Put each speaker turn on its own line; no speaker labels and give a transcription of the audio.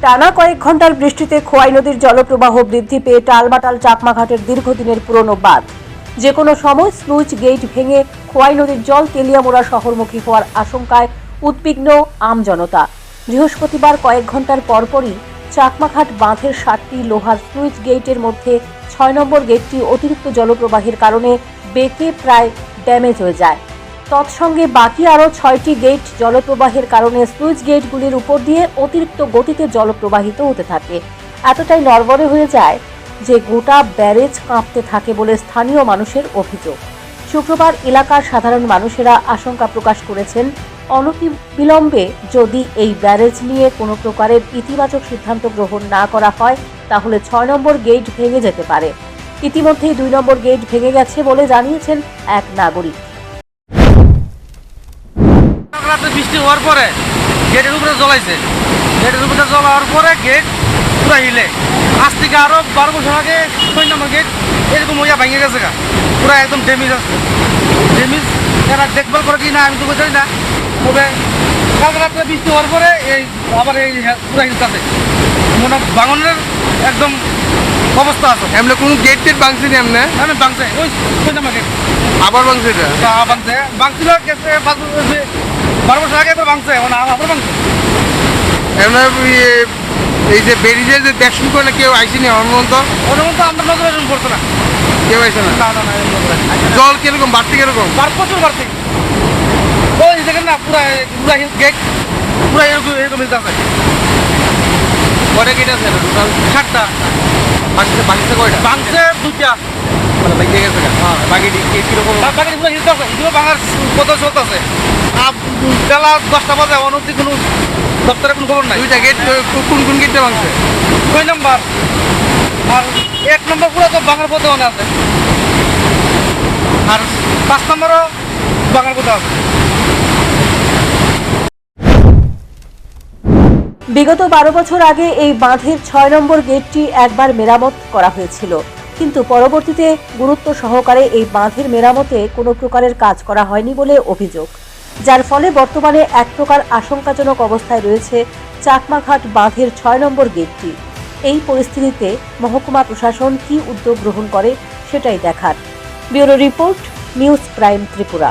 টানা কয়েক ঘন্টার বৃষ্টিতে খোয়াই নদীর জলপ্রবাহ বৃদ্ধি পেয়ে টালমাটাল চাকমাঘাটের দীর্ঘদিনের পুরনো বাঁধ। যে কোনো সময় স্লুইস গেট ভেঙে খোয়াই নদীর জল তেলিয়ামুড়া শহরমুখী হওয়ার আশঙ্কায় উদ্বিগ্ন আমজনতা। বৃহস্পতিবার কয়েক ঘন্টার পরপরই চাকমাঘাট বাঁধের 7টি লোহার স্লুইস গেটের মধ্যে 6 নম্বর গেটটি অতিরিক্ত জলপ্রবাহের কারণে বেঁকে প্রায় ড্যামেজ হয়ে যায়। তৎসঙ্গে বাকি আরও 6টি গেট জলপ্রবাহের কারণে স্লুইস গেটগুলির উপর দিয়ে অতিরিক্ত গতিতে জল প্রবাহিত হতে থাকে। এতটাই নড়বড়ে হয়ে যায় যে গোটা ব্যারেজ কাঁপতে থাকে বলে স্থানীয় মানুষের অভিযোগ। শুক্রবার এলাকার সাধারণ মানুষেরা আশঙ্কা প্রকাশ করেছেন, অনতিবিলম্বে যদি এই ব্যারেজ নিয়ে কোনো প্রকারের ইতিবাচক সিদ্ধান্ত গ্রহণ না করা হয় তাহলে 6 নম্বর গেট ভেঙে যেতে পারে। ইতিমধ্যেই 2 নম্বর গেট ভেঙে গেছে বলে জানিয়েছেন এক নাগরিক।
বৃষ্টি হওয়ার পরে গেটের উপরে জ্বলাইছে, গেটের উপরে জ্বলার পরে গেট পুরো হিলে। আজ থেকে আরো 12 বছর আগে 6 নম্বর গেট এরকম হইয়া ভেঙে গেছে, পুরো একদম ড্যামেজ আছে। ড্যামেজ এরা দেখভাল করে কি না আমি তো বুঝাই না। তবে কালকে রাত্রে বৃষ্টি হওয়ার পরে এই আবার এই পুরো হিলতেছে, মনে ভাঙনের একদম অবস্থা আছে।
এমনি কোনো গেট টেট ভাঙছি না? এমনি
আমি ভাঙছে ওই 6 নম্বর গেট
আবার ভাঙছে, এটা
ভাঙছে ভাঙছিল গেছে 12 বছর আগে এবার ভাঙছে, আবার ভাঙছে।
এমনি এই যে ব্যারিজের যে দেখুন করে না কেউ আইসিনি অনুমন্ত
আমরা নজরে পড়ছে না,
কেউ আইসে না। জল কিরকম বাড়তি, কিরকম
প্রচুর বাড়তি। ওই দেখেন না পুরা পুরা গেট পুরা এরকম আছে।
কয়টা গেট আছে? টোটাল
7টা।
বাকিতে কয়টা?
ভাঙছে 2টা,
মানে ভেঙে গেছে। বাকি কিরকম?
বাকি পুরো হিলতে আছে, এগুলো ভাঙার কত চলতেছে। বেলা 10টা বাজে অনতি কোনো দপ্তরে কোনো খবর নাই।
2টা গেট কোন কোন গেটটা ভাঙছে?
6 নম্বর আর 1 নম্বর পুরো তো ভাঙার পথে অনেক আছে, আর 5 নম্বরও ভাঙার পথে আছে।
বিগত 12 বছর আগে এই বাঁধের 6 নম্বর গেটটি একবার মেরামত করা হয়েছিল, কিন্তু পরবর্তীতে গুরুত্ব সহকারে এই বাঁধের মেরামতে কোনো প্রকারের কাজ করা হয়নি বলে অভিযোগ, যার ফলে বর্তমানে এক প্রকার আশঙ্কাজনক অবস্থায় রয়েছে চাকমাঘাট বাঁধের 6 নম্বর গেটটি। এই পরিস্থিতিতে মহকুমা প্রশাসন কী উদ্যোগ গ্রহণ করে সেটাই দেখার। Bureau report, news prime Tripura.